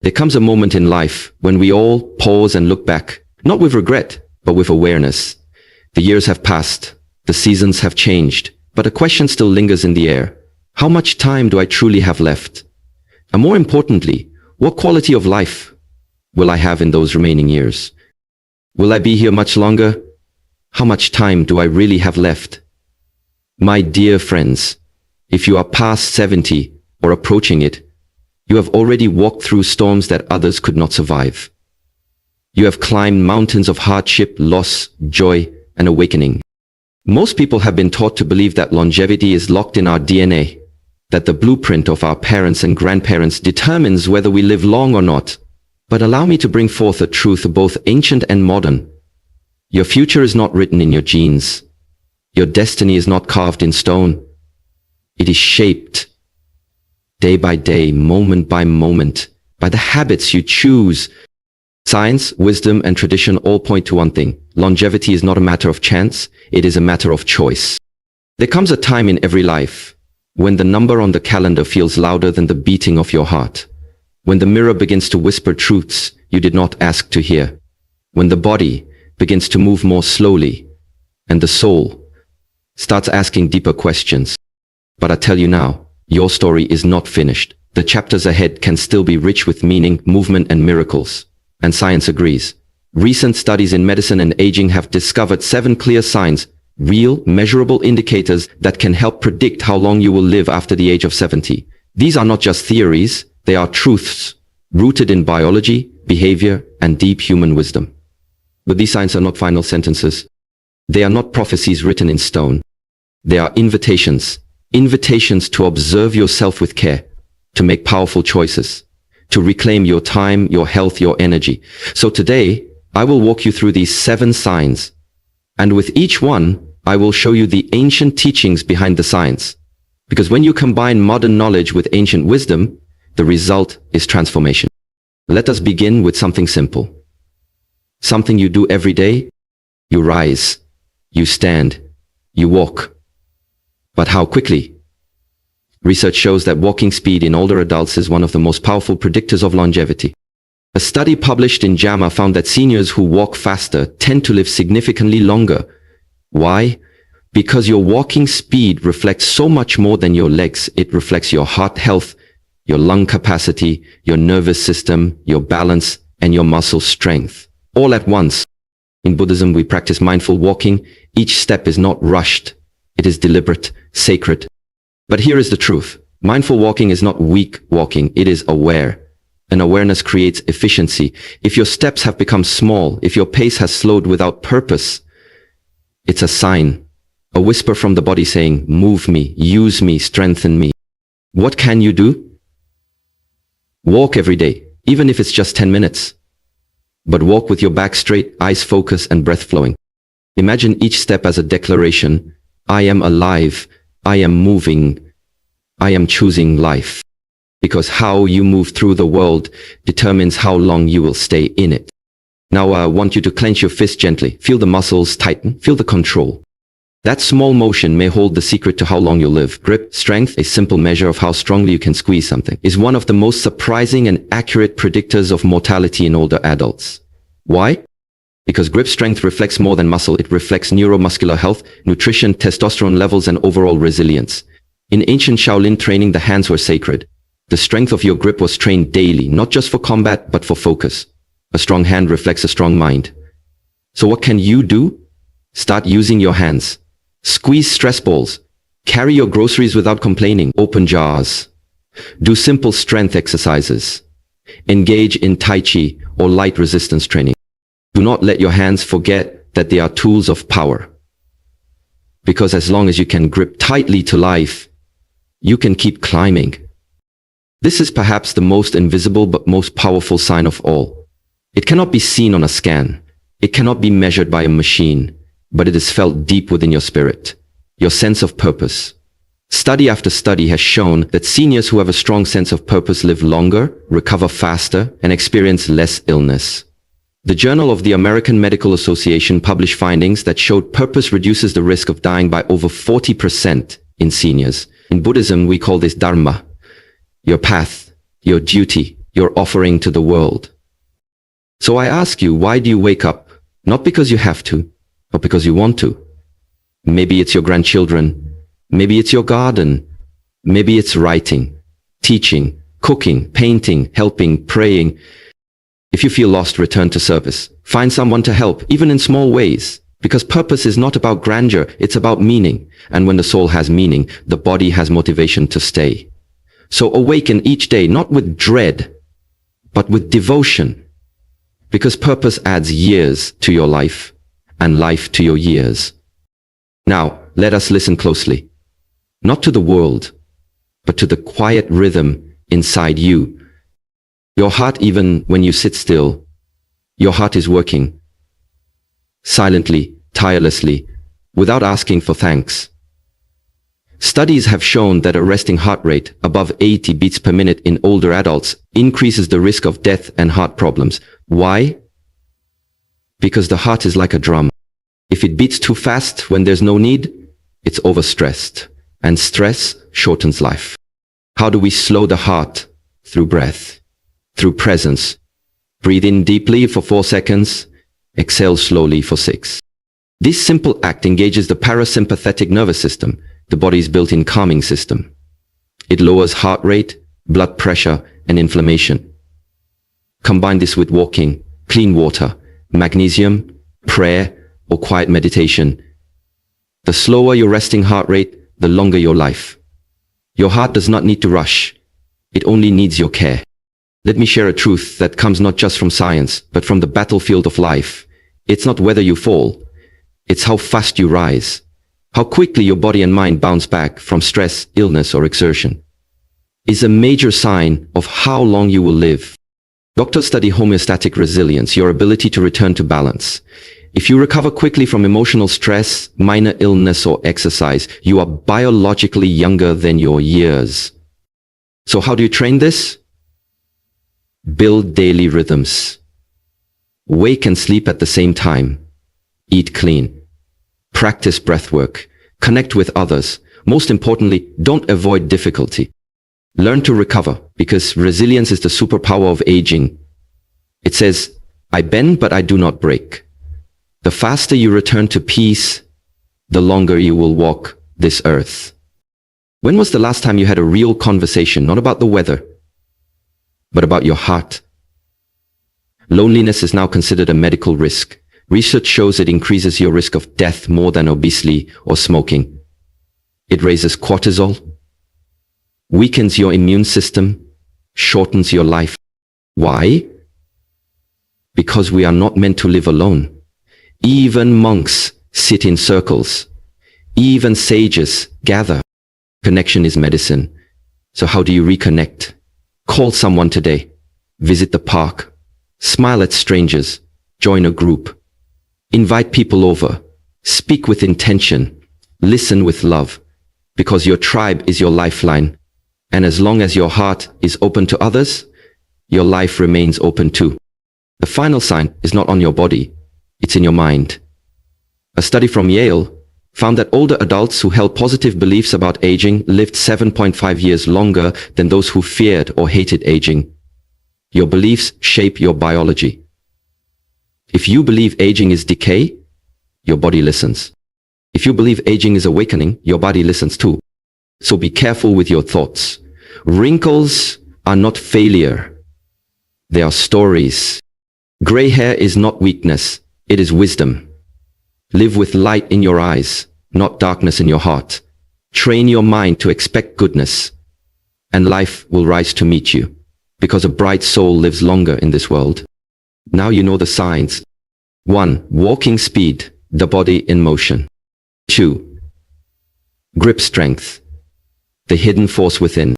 There comes a moment in life when we all pause and look back, not with regret, but with awareness. The years have passed, the seasons have changed, but a question still lingers in the air. How much time do I truly have left? And more importantly, what quality of life will I have in those remaining years? Will I be here much longer? How much time do I really have left? My dear friends, if you are past 70 or approaching it, you have already walked through storms that others could not survive. You have climbed mountains of hardship, loss, joy, and awakening. Most people have been taught to believe that longevity is locked in our DNA, that the blueprint of our parents and grandparents determines whether we live long or not. But allow me to bring forth a truth both ancient and modern. Your future is not written in your genes. Your destiny is not carved in stone. It is shaped day by day, moment by moment, by the habits you choose. Science, wisdom, and tradition all point to one thing. Longevity is not a matter of chance, it is a matter of choice. There comes a time in every life when the number on the calendar feels louder than the beating of your heart. When the mirror begins to whisper truths you did not ask to hear. When the body begins to move more slowly and the soul starts asking deeper questions. But I tell you now, your story is not finished. The chapters ahead can still be rich with meaning, movement, and miracles. And science agrees. Recent studies in medicine and aging have discovered 7 clear signs, real, measurable indicators that can help predict how long you will live after the age of 70. These are not just theories, they are truths, rooted in biology, behavior, and deep human wisdom. But these signs are not final sentences. They are not prophecies written in stone. They are invitations. Invitations to observe yourself with care, to make powerful choices, to reclaim your time, your health, your energy. So today, I will walk you through these 7 signs. And with each one, I will show you the ancient teachings behind the science. Because when you combine modern knowledge with ancient wisdom, the result is transformation. Let us begin with something simple. Something you do every day. You rise, you stand, you walk. But how quickly? Research shows that walking speed in older adults is one of the most powerful predictors of longevity. A study published in JAMA found that seniors who walk faster tend to live significantly longer. Why? Because your walking speed reflects so much more than your legs. It reflects your heart health, your lung capacity, your nervous system, your balance, and your muscle strength, all at once. In Buddhism, we practice mindful walking. Each step is not rushed. It is deliberate, sacred. But here is the truth. Mindful walking is not weak walking. It is aware. And awareness creates efficiency. If your steps have become small, if your pace has slowed without purpose, it's a sign, a whisper from the body saying, move me, use me, strengthen me. What can you do? Walk every day, even if it's just 10 minutes. But walk with your back straight, eyes focused, and breath flowing. Imagine each step as a declaration. I am alive. I am moving. I am choosing life. Because how you move through the world determines how long you will stay in it. Now I want you to clench your fist gently. Feel the muscles tighten. Feel the control. That small motion may hold the secret to how long you'll live. Grip strength, a simple measure of how strongly you can squeeze something, is one of the most surprising and accurate predictors of mortality in older adults. Why? Because grip strength reflects more than muscle. It reflects neuromuscular health, nutrition, testosterone levels, and overall resilience. In ancient Shaolin training, the hands were sacred. The strength of your grip was trained daily, not just for combat, but for focus. A strong hand reflects a strong mind. So what can you do? Start using your hands. Squeeze stress balls. Carry your groceries without complaining. Open jars. Do simple strength exercises. Engage in Tai Chi or light resistance training. Do not let your hands forget that they are tools of power. Because as long as you can grip tightly to life, you can keep climbing. This is perhaps the most invisible but most powerful sign of all. It cannot be seen on a scan. It cannot be measured by a machine, but it is felt deep within your spirit, your sense of purpose. Study after study has shown that seniors who have a strong sense of purpose live longer, recover faster, and experience less illness. The Journal of the American Medical Association published findings that showed purpose reduces the risk of dying by over 40% in seniors. In Buddhism, we call this dharma, your path, your duty, you're offering to the world. So I ask you, why do you wake up? Not because you have to, but because you want to. Maybe it's your grandchildren. Maybe it's your garden. Maybe it's writing, teaching, cooking, painting, helping, praying. If you feel lost, return to service. Find someone to help, even in small ways. Because purpose is not about grandeur, it's about meaning. And when the soul has meaning, the body has motivation to stay. So awaken each day, not with dread, but with devotion. Because purpose adds years to your life, and life to your years. Now, let us listen closely. Not to the world, but to the quiet rhythm inside you. Your heart, even when you sit still, your heart is working. Silently, tirelessly, without asking for thanks. Studies have shown that a resting heart rate above 80 beats per minute in older adults increases the risk of death and heart problems. Why? Because the heart is like a drum. If it beats too fast when there's no need, it's overstressed. And stress shortens life. How do we slow the heart? Through breath, through presence. Breathe in deeply for 4 seconds, exhale slowly for 6. This simple act engages the parasympathetic nervous system, the body's built-in calming system. It lowers heart rate, blood pressure, and inflammation. Combine this with walking, clean water, magnesium, prayer, or quiet meditation. The slower your resting heart rate, the longer your life. Your heart does not need to rush. It only needs your care. Let me share a truth that comes not just from science, but from the battlefield of life. It's not whether you fall. It's how fast you rise. How quickly your body and mind bounce back from stress, illness, or exertion is a major sign of how long you will live. Doctors study homeostatic resilience, your ability to return to balance. If you recover quickly from emotional stress, minor illness, or exercise, you are biologically younger than your years. So how do you train this? Build daily rhythms. Wake and sleep at the same time. Eat clean. Practice breathwork. Connect with others. Most importantly, don't avoid difficulty. Learn to recover, because resilience is the superpower of aging. It says, I bend but I do not break. The faster you return to peace, the longer you will walk this earth. When was the last time you had a real conversation, not about the weather, but about your heart? Loneliness is now considered a medical risk. Research shows it increases your risk of death more than obesity or smoking. It raises cortisol, weakens your immune system, shortens your life. Why? Because we are not meant to live alone. Even monks sit in circles. Even sages gather. Connection is medicine. So how do you reconnect? Call someone today. Visit the park. Smile at strangers. Join a group. Invite people over. Speak with intention. Listen with love. Because your tribe is your lifeline. And as long as your heart is open to others, your life remains open too. The final sign is not on your body. It's in your mind. A study from Yale found that older adults who held positive beliefs about aging lived 7.5 years longer than those who feared or hated aging. Your beliefs shape your biology. If you believe aging is decay, your body listens. If you believe aging is awakening, your body listens too. So be careful with your thoughts. Wrinkles are not failure. They are stories. Gray hair is not weakness. It is wisdom. Live with light in your eyes, not darkness in your heart. Train your mind to expect goodness, and life will rise to meet you, because a bright soul lives longer in this world. Now you know the signs. 1. Walking speed, the body in motion. 2. Grip strength, the hidden force within.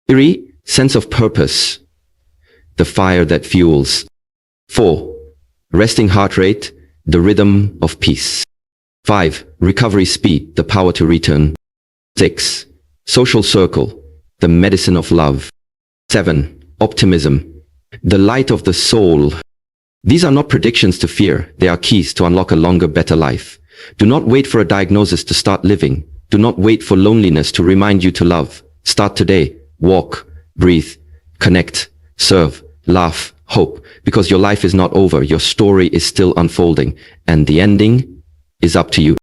3. Sense of purpose, the fire that fuels. 4. Resting heart rate, the rhythm of peace. 5. Recovery speed, the power to return. 6. Social circle, the medicine of love. 7. Optimism, the light of the soul. These are not predictions to fear. They are keys to unlock a longer, better life. Do not wait for a diagnosis to start living. Do not wait for loneliness to remind you to love. Start today. Walk, breathe, connect, serve, laugh, hope, because your life is not over, your story is still unfolding, and the ending is up to you.